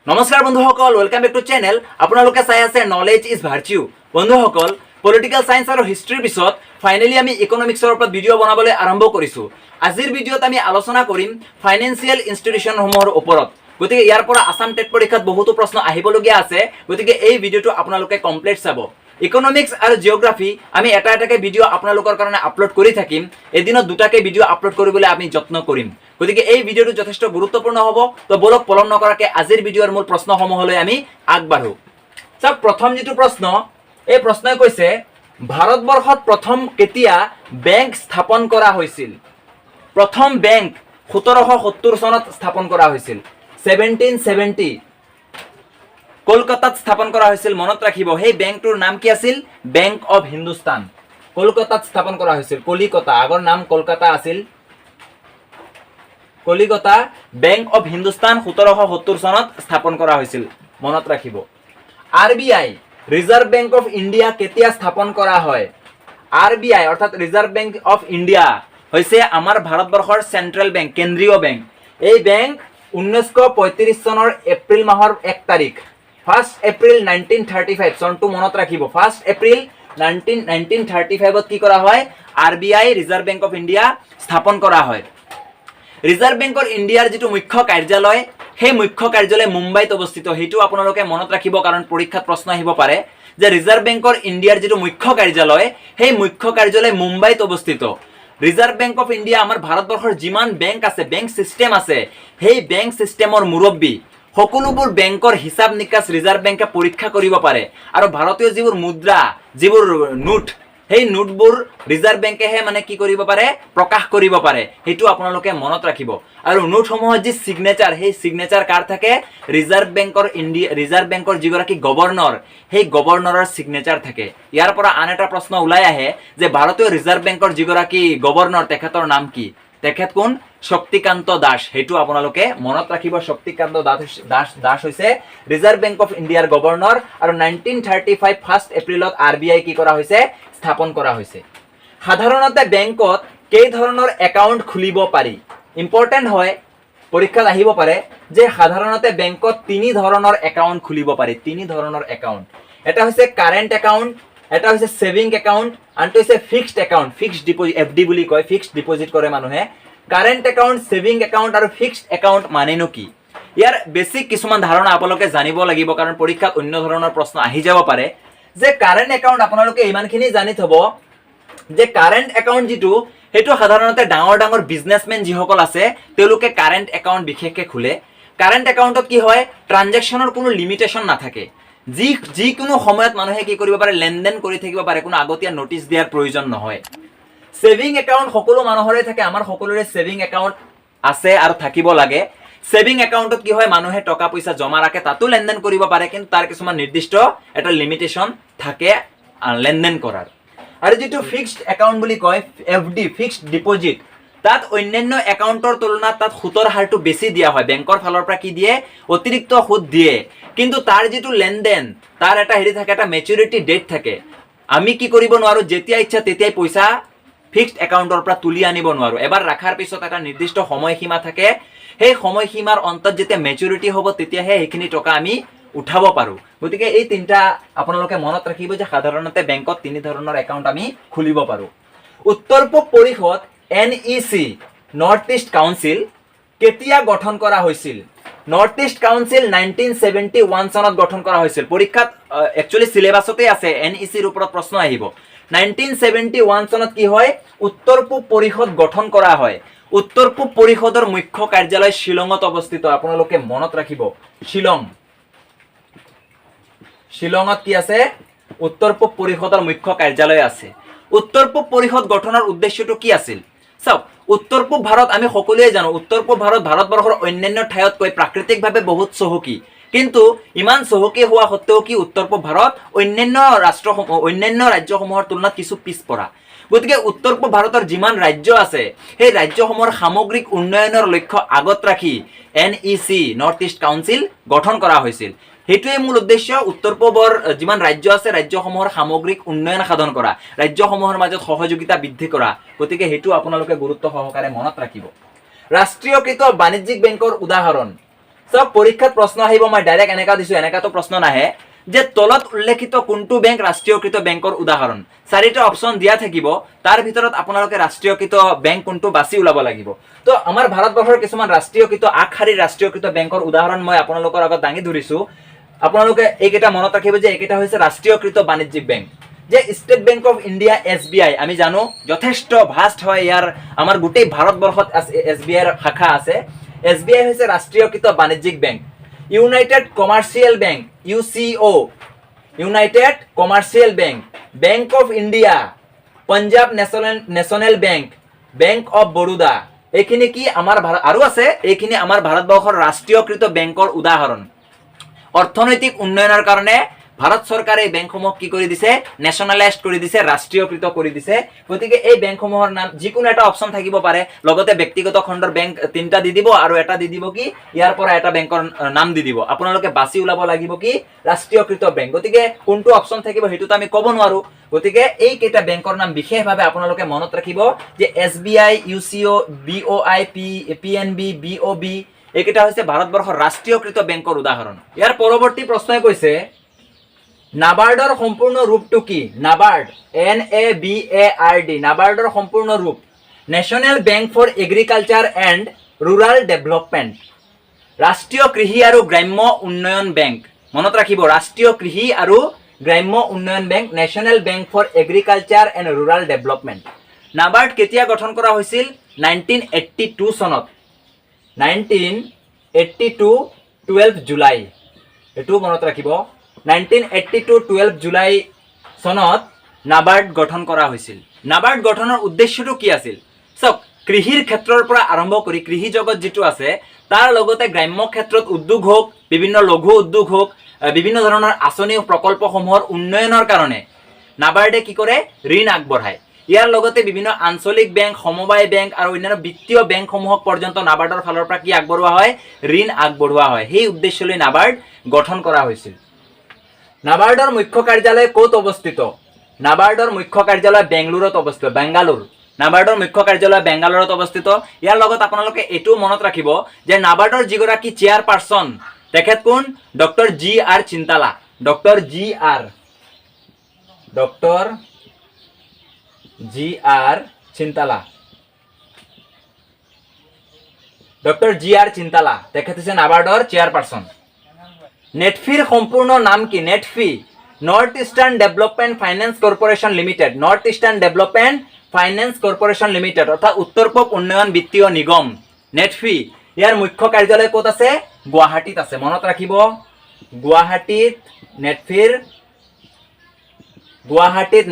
নমস্কাৰ বন্ধুসকল, welcome back to channel. আপোনালোকে চাই আছে নলেজ ইজ ভাৰ্চিউ। বন্ধুসকল, পলিটিকেল সায়েন্স আৰু হিষ্ট্ৰীৰ পিছত ফাইনেলি আমি ইকনমিক্সৰ ওপৰত ভিডিঅ' বনাবলৈ আৰম্ভ কৰিছোঁ। আজিৰ ভিডিঅ'ত আমি আলোচনা কৰিম ফাইনেন্সিয়েল ইনষ্টিটিউশ্যনসমূহৰ ওপৰত। গতিকে ইয়াৰ পৰা আসাম টেট পৰীক্ষাত বহুতো প্ৰশ্ন আহিবলগীয়া আছে। গতিকে এই ভিডিঅ'টো আপোনালোকে কমপ্লিট চাব। ইকনমিক্স আৰু জিঅ'গ্ৰাফি আমি এটা এটাকে ভিডিঅ' আপোনালোকৰ কাৰণে আপলোড কৰি থাকিম। এদিনত দুটাকে ভিডিঅ' আপলোড কৰিবলৈ আমি যত্ন কৰিম। গতিকে এই ভিডিঅ'টো যথেষ্ট গুৰুত্বপূৰ্ণ হ'ব। তো বলক পলম নকৰাকৈ আজিৰ ভিডিঅ'ৰ মূল প্ৰশ্নসমূহলৈ আমি আগবাঢ়ো। চাওক, প্ৰথম যিটো প্ৰশ্ন, এই প্ৰশ্নই কৈছে ভাৰতবৰ্ষত প্ৰথম কেতিয়া বেংক স্থাপন কৰা হৈছিল? প্ৰথম বেংক 1770 চনত স্থাপন কৰা হৈছিল। 1770 কলকাতাত স্থাপন কৰা হৈছিল। মনত ৰাখিব, সেই বেংকটোৰ নাম কি আছিল? Bank of Hindustan. কলকাতাত স্থাপন কৰা হৈছিল। কলিকতা, আগৰ নাম কলকাতা আছিল। কলিকতা বেংক অফ হিন্দুস্তান 1770 চনত স্থাপন কৰা হৈছিল। মনত ৰাখিব। RBI reserve bank of India কেতিয়া স্থাপন কৰা হয়? RBI অৰ্থাৎ ৰিজাৰ্ভ বেংক অফ ইণ্ডিয়া হৈছে আমাৰ ভাৰতবৰ্ষৰ চেন্ট্ৰেল বেংক, কেন্দ্ৰীয় বেংক। এই বেংক 1935 চনৰ এপ্ৰিল মাহৰ 1 তাৰিখ, 1 এপ্ৰিল 1935 চনটো মনত ৰাখিব। 1 এপ্ৰিল 1935ত কি কৰা হয়? RBI reserve bank of India স্থাপন কৰা হয়। ৰিজাৰ্ভ বেংকৰ ইণ্ডিয়াৰ যিটো মুখ্য কাৰ্যালয়, সেই মুখ্য কাৰ্যালয় মুম্বাইত অৱস্থিত। সেইটো আপোনালোকে মনত ৰাখিব, কাৰণ পৰীক্ষাত প্ৰশ্ন আহিব পাৰে যে ৰিজাৰ্ভ বেংকৰ ইণ্ডিয়াৰ যিটো মুখ্য কাৰ্যালয়, সেই মুখ্য কাৰ্যালয় মুম্বাইত অৱস্থিত। ৰিজাৰ্ভ বেংক অফ ইণ্ডিয়া আমাৰ ভাৰতবৰ্ষৰ যিমান বেংক আছে, বেংক সিস্টেম আছে, সেই বেংক সিস্টেমৰ মুৰব্বী। সকলোবোৰ বেংকৰ হিচাপ নিকাচ ৰিজাৰ্ভ বেংকে পৰীক্ষা কৰিব পাৰে। আৰু ভাৰতীয় যিবোৰ মুদ্ৰা, যিবোৰ নোট, সেই নোটবোৰ ৰিজাৰ্ভ বেংকেহে কি কৰিব পাৰে? প্ৰকাশ কৰিব পাৰে। সেইটো আপোনালোকে মনত ৰাখিব। আৰু নোটসমূহৰ যি সিগনেচাৰ, সেই সিগনেচাৰ কাৰ থাকে? ৰিজাৰ্ভ বেংকৰ যিগৰাকী গভৰ্ণৰ, সেই গভৰ্ণৰৰ সিগনেচাৰ থাকে। ইয়াৰ পৰা আন এটা প্ৰশ্ন ওলাই আহে যে ভাৰতীয় ৰিজাৰ্ভ বেংকৰ যিগৰাকী গভৰ্ণৰ, তেখেতৰ নাম কি? তেখেত কোন? শক্তিকান্ত দাস। সেইটো আপোনালোকে মনত ৰাখিব। শক্তিকান্ত দাস হৈছে ৰিজাৰ্ভ বেংক অফ ইণ্ডিয়াৰ গভৰ্ণৰ। আৰু 1935 1 এপ্ৰিলত RBI কি কৰা হৈছে? স্থাপন কৰা হৈছে। সাধাৰণতে বেংকত কেই ধৰণৰ একাউণ্ট খুলিব পাৰি? ইম্পৰ্টেণ্ট হয়, পৰীক্ষাত আহিব পাৰে যে সাধাৰণতে বেংকত 3 ধৰণৰ একাউণ্ট খুলিব পাৰি। 3 ধৰণৰ একাউণ্ট। এটা হৈছে কাৰেণ্ট একাউণ্ট, এটা হৈছে সেভিং একাউণ্ট, আনটো হৈছে fixed account. Fixed deposit, FD বুলি কয়, ফিক্সড ডিপজিট কৰে মানুহে। কাৰেণ্ট একাউণ্ট, সেভিং একাউণ্ট আৰু ফিক্সড একাউণ্ট মানেনো কি? ইয়াৰ বেছিক কিছুমান ধাৰণা আপোনালোকে জানিব লাগিব, কাৰণ পৰীক্ষাত অন্য ধৰণৰ প্ৰশ্ন আহি যাব পাৰে। যে কাৰেণ্ট একাউণ্ট আপোনালোকে ইমানখিনি জানি থব যে কাৰেণ্ট একাউণ্ট যিটো, সেইটো সাধাৰণতে ডাঙৰ ডাঙৰ বিজনেছমেন যিসকল আছে, তেওঁলোকে কাৰেণ্ট একাউণ্ট বিশেষকৈ খোলে। কাৰেণ্ট একাউণ্টত কি হয়? ট্ৰানজেকশ্যনৰ কোনো লিমিটেশ্যন নাথাকে। যিকোনো সময়ত মানুহে কি কৰিব পাৰে? লেনদেন কৰি থাকিব পাৰে। কোনো আগতীয়া নটিচ দিয়াৰ প্ৰয়োজন নহয়। সেভিং একাউণ্ট সকলো মানুহৰে থাকে। আমাৰ সকলোৰে সেভিং একাউণ্ট আছে আৰু থাকিব লাগে। সেভিং একাউণ্টত কি হয়? মানুহে টকা পইচা জমা ৰাখে, তাতো লেনদেন কৰিব পাৰে, কিন্তু তাৰ কিছুমান নিৰ্দিষ্ট এটা লিমিটেশ্যন থাকে লেনদেন কৰাৰ। আৰু যিটো ফিক্সড একাউণ্ট বুলি কয়, FD ফিক্সড ডিপজিট, তাত অন্যান্য একাউণ্টৰ তুলনাত তাত সুতৰ হাৰটো বেছি দিয়া হয়। বেংকৰ ফালৰ পৰা কি দিয়ে? অতিৰিক্ত সুদ দিয়ে। কিন্তু তাৰ যিটো লেনদেন, তাৰ এটা থাকে, এটা মেচুৰিটি ডেট থাকে। আমি কি কৰিব নোৱাৰো? যেতিয়া ইচ্ছা তেতিয়াই পইচা ফিক্সড একাউণ্টৰ পৰা তুলি আনিব নোৱাৰো। এবাৰ ৰাখাৰ পিছত এটা নিৰ্দিষ্ট সময়সীমা থাকে। সেই সময়সীমাৰ অন্তত যেতিয়া মেচুৰিটি হ'ব, তেতিয়াহে সেইখিনি টকা আমি উঠাব পাৰো। গতিকে এই 3টা আপোনালোকে মনত ৰাখিব যে সাধাৰণতে বেংকত 3 ধৰণৰ একাউণ্ট আমি খুলিব পাৰো। উত্তৰ পূব পৰিষদ NEC, নৰ্থ ইষ্ট কাউন্সিল, কেতিয়া গঠন কৰা হৈছিল? নৰ্থ ইষ্ট কাউন্সিল 1971 চনত গঠন কৰা হৈছিল। পৰীক্ষাত একচুৱেলি চিলেবাছতে আছে, NECৰ ওপৰত প্ৰশ্ন আহিব। 1971 চনত কি হয়? উত্তৰ পূব পৰিষদ গঠন কৰা হয়। উত্তৰ পূব পৰিষদৰ মুখ্য কাৰ্যালয় শ্বিলঙত অৱস্থিত। আপোনালোকে মনত ৰাখিব, শ্বিলঙত কি আছে? উত্তৰ পূব পৰিষদৰ মুখ্য কাৰ্যালয় আছে। উত্তৰ পূব পৰিষদ গঠনৰ উদ্দেশ্যটো কি আছিল? চাওক, উত্তৰ পূব ভাৰত আমি সকলোৱে জানো, উত্তৰ পূব ভাৰত ভাৰতবৰ্ষৰ অন্যান্য ঠাইতকৈ প্ৰাকৃতিকভাৱে বহুত চহকী। কিন্তু ইমান চহকী হোৱা সত্ত্বেও কি উত্তৰ পূব ভাৰত অন্যান্য ৰাজ্যসমূহৰ তুলনাত কিছু পিছপৰা। গতিকে উত্তৰ পূব ভাৰতৰ যিমান ৰাজ্য আছে, সেই ৰাজ্যসমূহৰ সামগ্ৰিক উন্নয়নৰ লক্ষ্য আগত ৰাখি NEC, নৰ্থ ইষ্ট কাউন্সিল গঠন কৰা হৈছিল। সেইটোৱে মূল উদ্দেশ্য। উত্তৰ পূবৰ যিমান ৰাজ্য আছে, ৰাজ্যসমূহৰ সামগ্ৰিক উন্নয়ন সাধন কৰা, ৰাজ্যসমূহৰ মাজত সহযোগিতা বৃদ্ধি কৰা। গতিকে সেইটো আপোনালোকে গুৰুত্ব সহকাৰে মনত ৰাখিব। ৰাষ্ট্ৰীয়কৃত বাণিজ্যিক বেংকৰ উদাহৰণ, সব পৰীক্ষাত প্ৰশ্ন আহিব, মই ডাইৰেক্ট এনেকা দিছো, এনেকাতো প্ৰশ্ন নাহে যে তলত উল্লেখিত কোনটো বেংক ৰাষ্ট্ৰীয়কৃত বেংকৰ উদাহৰণ। 4টা অপচন দিয়া থাকিব, তাৰ ভিতৰত আপোনালোকে ৰাষ্ট্ৰীয়কৃত বেংক কোনটো বাছি ওলাব লাগিব। তো আমাৰ ভাৰতবৰ্ষৰ কিছুমান ৰাষ্ট্ৰীয়কৃত আগশাৰীৰ ৰাষ্ট্ৰীয়কৃত বেংকৰ উদাহৰণ মই আপোনালোকৰ আগত দাঙি ধৰিছো। আপোনালোকে এইকেইটা মনত ৰাখিব যে এইকেইটা হৈছে ৰাষ্ট্ৰীয়কৃত বাণিজ্যিক বেংক। যে state bank of India SBI আমি জানো যথেষ্ট ভাষ্ট হয়, ইয়াৰ আমাৰ গোটেই ভাৰতবৰ্ষত SBIৰ শাখা আছে। SBI হৈছে ৰাষ্ট্ৰীয়কৃত বাণিজ্যিক bank. United commercial bank UCO, United commercial bank, bank of India, Punjab national bank, bank of Baroda, এইখিনি কি আমাৰ আৰু আছে, এইখিনি আমাৰ ভাৰতবৰ্ষৰ ৰাষ্ট্ৰীয়কৃত বেংকৰ উদাহৰণ। অৰ্থনৈতিক উন্নয়নৰ কাৰণে ভাৰত চৰকাৰে এই বেংকসমূহ কি কৰি দিছে, নেশ্যনেলাইজড কৰি দিছে, ৰাষ্ট্ৰীয়কৃত কৰি দিছে। গতিকে এই বেংকসমূহৰ নাম যিকোনো এটা অপচন থাকিব পাৰে, লগতে ব্যক্তিগত খণ্ডৰ বেংক 3টা দি দিব আৰু এটা দি দিব কি ইয়াৰ পৰা এটা বেংকৰ নাম দি দিব। আপোনালোকে বাছি ওলাব লাগিব কি ৰাষ্ট্ৰীয়কৃত বেংক। গতিকে কোনটো অপচন থাকিব সেইটোতো আমি ক'ব নোৱাৰো। গতিকে এই কেইটা বেংকৰ নাম বিশেষভাৱে আপোনালোকে মনত ৰাখিব যে SBI, UCO, BOI, PNB, BOB এইকেইটা হৈছে ভাৰতবৰ্ষৰ ৰাষ্ট্ৰীয়কৃত বেংকৰ উদাহৰণ। ইয়াৰ পৰৱৰ্তী প্ৰশ্নই কৈছে নাবাৰ্ডৰ সম্পূৰ্ণ ৰূপটো কি? নাবাৰ্ড NABARD, নাবাৰ্ডৰ সম্পূৰ্ণ ৰূপ national bank for agriculture and rural development, ৰাষ্ট্ৰীয় কৃষি আৰু গ্ৰাম্য উন্নয়ন বেংক। মনত ৰাখিব ৰাষ্ট্ৰীয় কৃষি আৰু গ্ৰাম্য উন্নয়ন bank, national bank for agriculture and rural development. NABARD কেতিয়া গঠন কৰা হৈছিল? 1982 চনত, 1982 12 জুলাই, এইটো মনত ৰাখিব। 1982 12 জুলাই চনত নাবাৰ্ড গঠন কৰা হৈছিল। নাবাৰ্ড গঠনৰ উদ্দেশ্যটো কি আছিল? চাওক, কৃষিৰ ক্ষেত্ৰৰ পৰা আৰম্ভ কৰি কৃষি জগত যিটো আছে তাৰ লগতে গ্ৰাম্য ক্ষেত্ৰত উদ্যোগ হওক, বিভিন্ন লঘু উদ্যোগ হওক, বিভিন্ন ধৰণৰ আঁচনি প্ৰকল্পসমূহৰ উন্নয়নৰ কাৰণে নাবাৰ্ডে কি কৰে? ঋণ আগবঢ়ায়। ইয়াৰ লগতে বিভিন্ন আঞ্চলিক বেংক, সমবায় বেংক আৰু অন্যান্য বিত্তীয় বেংকসমূহক পৰ্যন্ত নাবাৰ্ডৰ ফালৰ পৰা কি আগবঢ়োৱা হয়? ঋণ আগবঢ়োৱা হয়। সেই উদ্দেশ্যলৈ নাবাৰ্ড গঠন কৰা হৈছিল। নাবাৰ্ডৰ মুখ্য কাৰ্যালয় ক'ত অৱস্থিত? নাবাৰ্ডৰ মুখ্য কাৰ্যালয় বেংগালুৰুত অৱস্থিত, বেংগালুৰ। নাবাৰ্ডৰ মুখ্য কাৰ্যালয় বেংগালুৰুত অৱস্থিত। ইয়াৰ লগত আপোনালোকে এইটোও মনত ৰাখিব যে নাবাৰ্ডৰ যিগৰাকী চেয়াৰপাৰ্চন তেখেত কোন? Doctor GR Chintala. Doctor GR Chintala, doctor GR Chintala তেখেত হৈছে নাবাৰ্ডৰ চেয়াৰপাৰ্চন। নেটফিৰ সম্পূৰ্ণ নাম কি? NEDFi North Eastern Development Finance Corporation Limited, North Eastern Development Finance Corporation Limited অৰ্থাৎ উত্তৰ পূব উন্নয়ন বিত্তীয় নিগম, নেটফি। ইয়াৰ মুখ্য কাৰ্যালয় ক'ত আছে? গুৱাহাটীত আছে। মনত ৰাখিব গুৱাহাটীত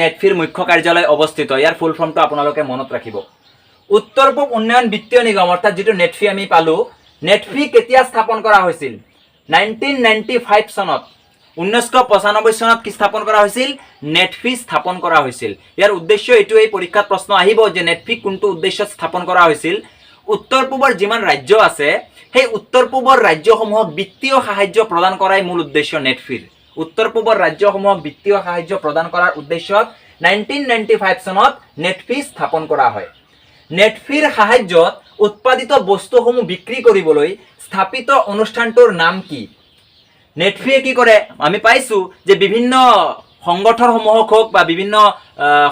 নেটফিৰ মুখ্য কাৰ্যালয় অৱস্থিত। ইয়াৰ ফুল ফৰ্মটো আপোনালোকে মনত ৰাখিব। উত্তৰ পূব উন্নয়ন বিত্তীয় নিগম অৰ্থাৎ যিটো নেটফি আমি পালো, নেটফি কেতিয়া স্থাপন কৰা হৈছিল? 1995 চনত, 1995 চনত কি স্থাপন কৰা হৈছিল? নেটফি স্থাপন কৰা হৈছিল। ইয়াৰ উদ্দেশ্য এইটো, এই পৰীক্ষাত প্ৰশ্ন আহিব যে নেটফি কোনটো উদ্দেশ্যত স্থাপন কৰা হৈছিল। উত্তৰ পূবৰ যিমান ৰাজ্য আছে সেই উত্তৰ পূবৰ ৰাজ্যসমূহক বিত্তীয় সাহায্য প্ৰদান কৰাই মূল উদ্দেশ্য নেটফিৰ। উত্তৰ পূবৰ ৰাজ্যসমূহক বিত্তীয় সাহায্য প্ৰদান কৰাৰ উদ্দেশ্যত 1995 চনত নেটফি স্থাপন কৰা হয়। নেটফিৰ সাহায্যত উৎপাদিত বস্তুসমূহ বিক্ৰী কৰিবলৈ স্থাপিত অনুষ্ঠানটোৰ নাম কি? নেটফিয়ে কি কৰে? আমি পাইছো যে বিভিন্ন সংগঠনসমূহক হওক বা বিভিন্ন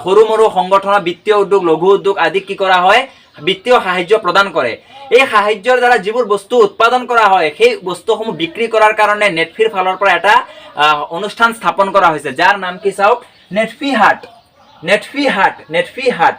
সৰু মৰু সংগঠনৰ বিত্তীয় উদ্যোগ, লঘু উদ্যোগ আদি কি কৰা হয়? বিত্তীয় সাহায্য প্ৰদান কৰে। এই সাহায্যৰ দ্বাৰা যিবোৰ বস্তু উৎপাদন কৰা হয় সেই বস্তুসমূহ বিক্ৰী কৰাৰ কাৰণে নেটফিৰ ফালৰ পৰা এটা অনুষ্ঠান স্থাপন কৰা হৈছে, যাৰ নাম কি চাওক? নেটফি হাট। নেটফি হাট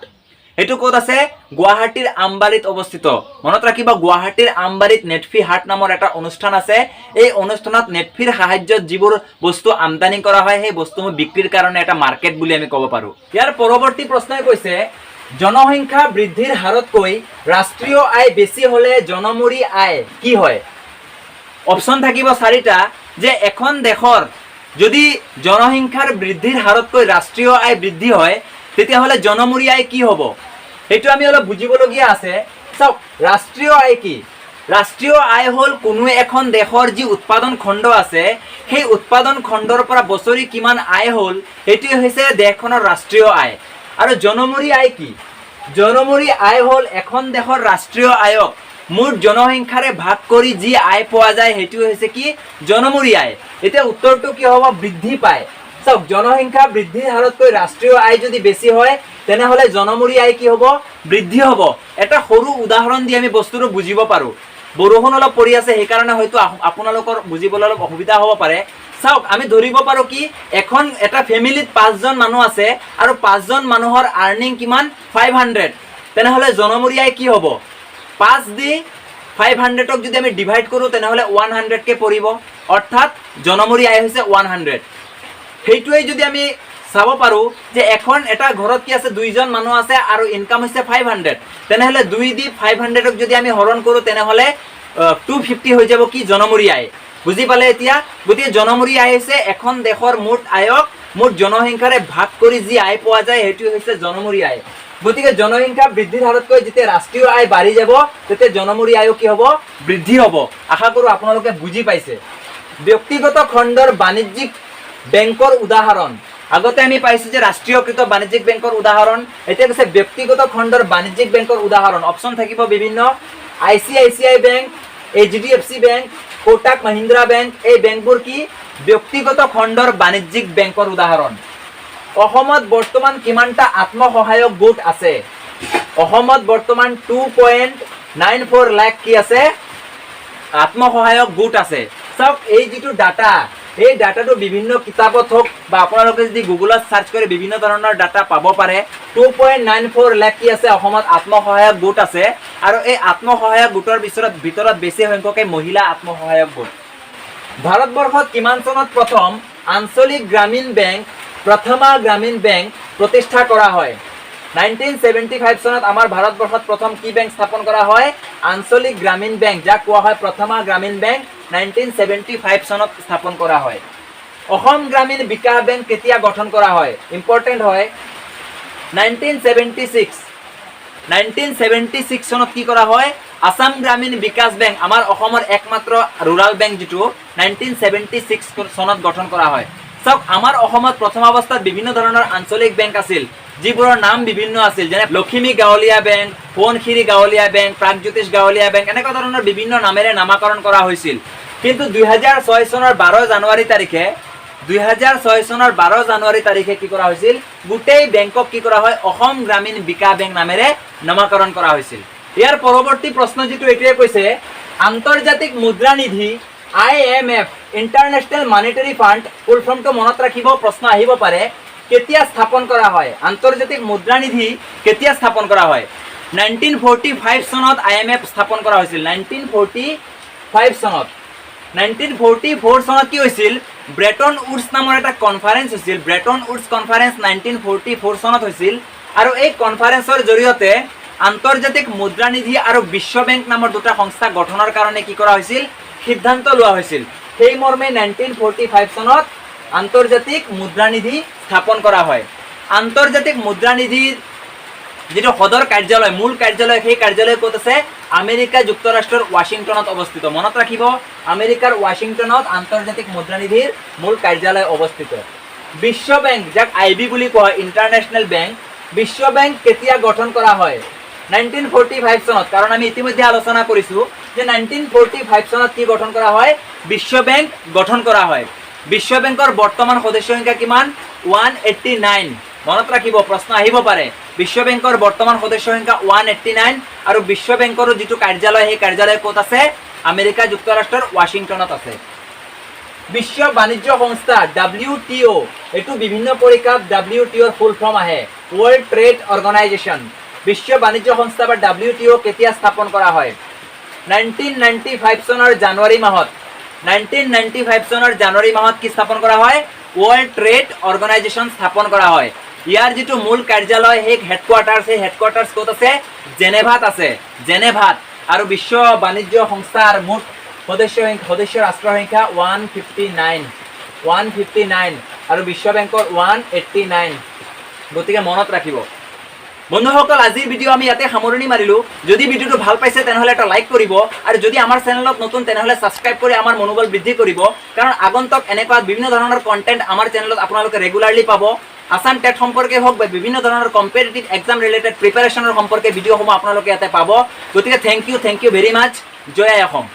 এইটো ক'ত আছে? গুৱাহাটীৰ আমবাৰীত অৱস্থিত। মনত ৰাখিবা গুৱাহাটীৰ আমবাৰীত নেটফি হাট নামৰ এটা অনুষ্ঠান আছে। এই অনুষ্ঠানত নেটফিৰ সাহায্যত যিবোৰ বস্তু আমদানি কৰা হয় সেই বস্তুসমূহ বিক্ৰীৰ কাৰণে এটা মাৰ্কেট বুলি আমি ক'ব পাৰো। ইয়াৰ পৰৱৰ্তী প্ৰশ্নই কৈছে জনসংখ্যা বৃদ্ধিৰ হাৰতকৈ ৰাষ্ট্ৰীয় আয় বেছি হলে জনমূৰি আয় কি হয়? অপচন থাকিব 4টা যে এখন দেশৰ যদি জনসংখ্যাৰ বৃদ্ধিৰ হাৰতকৈ ৰাষ্ট্ৰীয় আয় বৃদ্ধি হয় তেতিয়াহ'লে জনমূৰি আয় কি হ'ব? সেইটো আমি অলপ বুজিবলগীয়া আছে। চাওক, ৰাষ্ট্ৰীয় আয় কি? ৰাষ্ট্ৰীয় আয় হ'ল কোনো এখন দেশৰ যি উৎপাদন খণ্ড আছে সেই উৎপাদন খণ্ডৰ পৰা বছৰি কিমান আয় হ'ল সেইটোৱে হৈছে দেশখনৰ ৰাষ্ট্ৰীয় আয়। আৰু জনমূৰি আয় কি? জনমূৰি আয় হ'ল এখন দেশৰ ৰাষ্ট্ৰীয় আয়ক মুঠ জনসংখ্যাৰে ভাগ কৰি যি আয় পোৱা যায় সেইটো হৈছে কি জনমূৰি আয় এতিয়া উত্তৰটো কি হ'ব বৃদ্ধি পায় চাওক জনসংখ্যা বৃদ্ধিৰ হাৰতকৈ ৰাষ্ট্ৰীয় আয় যদি বেছি হয় তেনেহলে জনমূৰি আয় কি হ'ব বৃদ্ধি হ'ব এটা সৰু উদাহৰণ দি আমি বস্তুটো বুজিব পাৰো বৰষুণ অলপ পৰি আছে সেই কাৰণে হয়তো আপোনালোকৰ বুজিবলৈ অলপ অসুবিধা হ'ব পাৰে চাওক আমি ধৰিব পাৰো কি এখন এটা ফ্যামিলিত 5 জন মানুহ আছে আৰু 5 জন মানুহৰ আৰ্নিং কিমান 500 তেনেহলে জনমূৰি আয় কি হ'ব 5 দি 500 ক যদি আমি ডিভাইড কৰো তেনেহলে 100 কে পৰিব অৰ্থাৎ জনমূৰি আয় হৈছে 100 সেইটোৱে যদি আমি চাব পাৰো যে এখন এটা ঘৰত কি আছে দুইজন মানুহ আছে আৰু ইনকাম হৈছে 500 তেনেহলে 2 দি 500 ক যদি আমি হৰণ কৰো তেনেহলে 250 হৈ যাব কি জনমূৰি আয় বুজি পালে এতিয়া গতি জনমূৰি আয় হৈছে এখন দেশৰ মুঠ আয়ক মুঠ জনসংখ্যাৰে ভাগ কৰি যি আয় পোৱা যায় হেতু হৈছে জনমূৰি আয় গতিকে জনসংখ্যা বৃদ্ধিৰ হাৰতকৈ যেতিয়া ৰাষ্ট্ৰীয় আয় বাঢ়ি যাব তেতিয়া জনমূৰি আয় কি হ'ব বৃদ্ধি হ'ব আশা কৰো আপোনালোকে বুজি পাইছে ব্যক্তিগত খণ্ডৰ বাণিজ্যিক বেংকৰ উদাহৰণ আগতে আমি পাইছো যে ৰাষ্ট্ৰীয়কৃত বাণিজ্যিক বেংকৰ উদাহৰণ এতিয়া কৈছে ব্যক্তিগত খণ্ডৰ বাণিজ্যিক বেংকৰ উদাহৰণ অপচন থাকিব বিভিন্ন ICICI bank HDFC bank Kotak Mahindra bank এই বেংকবোৰ কি ব্যক্তিগত খণ্ডৰ বাণিজ্যিক বেংকৰ উদাহৰণ অসমত বৰ্তমান কিমানটা আত্মসহায়ক গোট আছে অসমত বৰ্তমান 2.94 লাখ কি আছে আত্মসহায়ক গোট আছে চাওক এই যেটো ডাটা এই ডাটাটো বিভিন্ন কিতাপত হোক বা আপোনালোকে যদি গুগলত সাৰ্চ কৰি বিভিন্ন ধৰণৰ ডাটা পাব পাৰে 2.94 লাখ কি আছে অসমত আত্মসহায়ক গোট আছে আৰু এই আত্মসহায়ক গোটৰ ভিতৰত বেছি সংখ্যকে মহিলা আত্মসহায়ক গোট ভাৰতবৰ্ষত কিমান চনত প্ৰথম আঞ্চলিক গ্ৰামীণ বেংক প্ৰথমা গ্ৰামীণ বেংক প্ৰতিষ্ঠা কৰা হয় 1975 চনত আমাৰ ভাৰতবৰ্ষত প্ৰথম কি বেংক স্থাপন কৰা হয় আঞ্চলিক গ্ৰামীণ বেংক যাক কোৱা হয় প্ৰথমা গ্ৰামীণ বেংক 1975 চনত স্থাপন কৰা হয় অসম গ্ৰামীণ বিকাশ বেংক কেতিয়া গঠন কৰা হয় ইম্পৰ্টেন্ট হয় 1976 চনত কি কৰা হয় আসাম গ্ৰামীণ বিকাশ বেংক আমাৰ অসমৰ একমাত্ৰ ৰুৰাল বেংক যেটো 1976 চনত গঠন কৰা হয় চাওক আমাৰ অসমত প্ৰথম অৱস্থাত বিভিন্ন ধৰণৰ আঞ্চলিক বেংক আছিল যিবোৰৰ নাম বিভিন্ন আছিল যেনে লখিমী গাঁৱলীয়া বেংক সোৱণশিৰি গাঁৱলীয়া বেংক প্ৰাগজ্যোতিষ গাঁৱলীয়া বেংক এনেকুৱা ধৰণৰ বিভিন্ন নামেৰে নামাকৰণ কৰা হৈছিল কিন্তু 2006 চনৰ 12 জানুৱাৰী তাৰিখে কি কৰা হৈছিল গোটেই বেংকক কি কৰা হয় অসম গ্ৰামীণ বিকাশ বেংক নামেৰে নামাকৰণ কৰা হৈছিল ইয়াৰ পৰৱৰ্তী প্ৰশ্ন যেটো এটোৱে কৈছে আন্তৰ্জাতিক মুদ্ৰা নিধি IMF ইন্টাৰনেশনাল মনিটাৰী ফান্ড ফুল ফৰ্মটো মনত ৰাখিব প্ৰশ্ন আহিব পাৰে কেতিয়া স্থাপন কৰা হয় আন্তৰ্জাতিক মুদ্ৰা নিধি কেতিয়া স্থাপন কৰা হয় 1945 চনত IMF স্থাপন কৰা হৈছিল 1945 চনত 1944 চনত কি হৈছিল ব্ৰেটন উডছ নামৰ এটা কনফাৰেন্স হৈছিল ব্ৰেটন উডছ কনফাৰেন্স 1944 চনত হৈছিল আৰু এই কনফাৰেন্সৰ জৰিয়তে আন্তৰ্জাতিক মুদ্ৰা নিধি আৰু বিশ্ব বেংক নামৰ দুটা সংস্থা গঠনৰ কাৰণে কি কৰা হৈছিল সিদ্ধান্ত লোৱা হৈছিল সেই মৰ্মে 1945 চনত আন্তৰ্জাতিক মুদ্ৰা নিধি স্থাপন কৰা হয় আন্তৰ্জাতিক মুদ্ৰা নিধিৰ যেটো সদৰ কাৰ্যালয় মূল কাৰ্যালয় সেই কাৰ্যালয় ক'ত আছে আমেৰিকা যুক্তৰাষ্ট্ৰৰ ৱাশ্বিংটনত অৱস্থিত মনত ৰাখিব আমেৰিকাৰ ৱাশ্বিংটনত আন্তৰ্জাতিক মুদ্ৰা নিধিৰ মূল কাৰ্যালয় অৱস্থিত বিশ্ব বেংক যাক IB বুলি কোৱা হয় ইন্টাৰনেশনাল বেংক বিশ্ব বেংক কেতিয়া গঠন কৰা হয় 1945 চনত কাৰণ আমি ইতিমধ্যে আলোচনা কৰিছো যে 1945 চনত কি গঠন কৰা হয় বিশ্ব বেংক গঠন কৰা হয় বিশ্ব বেংকৰ বৰ্তমান সদস্য সংখ্যা কিমান 189 মনত ৰাখিব প্ৰশ্ন আহিব পাৰে বিশ্ব বেংকৰ বৰ্তমান সদস্য সংখ্যা 189 আৰু বিশ্ব বেংকৰ যেটো কাৰ্যালয় সেই কাৰ্যালয় ক'ত আছে আমেৰিকা যুক্তৰাষ্ট্ৰৰ ৱাশ্বিংটনত আছে বিশ্ব বাণিজ্য সংস্থা WTO এটো বিভিন্ন পৰীক্ষাত WTO ৰ ফুল ফৰ্ম আহে ওয়াৰ্ল্ড ট্ৰেড অৰ্গানাইজেশন বিশ্ব বাণিজ্য সংস্থা বা WTO কেতিয়া স্থাপন কৰা হয় 1995 চনৰ জানুৱাৰী মাহত কি স্থাপন কৰা হয় ওয়াৰ্ল্ড ট্ৰেড অৰ্গানাইজেশন স্থাপন কৰা হয় ইয়াৰ যেটো মূল কাৰ্যালয় সেই হেডকোৱাৰ্টাৰ্ছ ক'ত আছে জেনেভাত আৰু বিশ্ব বাণিজ্য সংস্থাৰ মুঠ সদস্য ৰাষ্ট্ৰৰ সংখ্যা 159 আৰু বিশ্ব বেংকৰ 189 গতিকে মনত ৰাখিব বন্ধুসকল আজিৰ ভিডিও আমি ইয়াতে সামৰণি মাৰিলো যদি ভিডিওটো ভাল পাইছে তেনেহলে এটা লাইক কৰিব আৰু যদি আমাৰ চেনেলত নতুন তেনেহলে সাবস্ক্ৰাইব কৰি আমাৰ মনোবল বৃদ্ধি কৰিব কাৰণ আগন্তুক এনেকুৱা বিভিন্ন ধৰণৰ কন্টেন্ট আমাৰ চেনেলত আপোনালোকে ৰেগুলাৰলি পাব আসাম টেট সম্পৰ্কে হওক বা বিভিন্ন ধৰণৰ কম্পিটিটিভ এক্সাম ৰিলেটেড প্ৰিপাৰেশ্যনৰ সম্পৰ্কে ভিডিঅ'সমূহ আপোনালোকে ইয়াতে পাব। গতিকে থেংক ইউ ভেৰি মাছ। জয় আই অসম।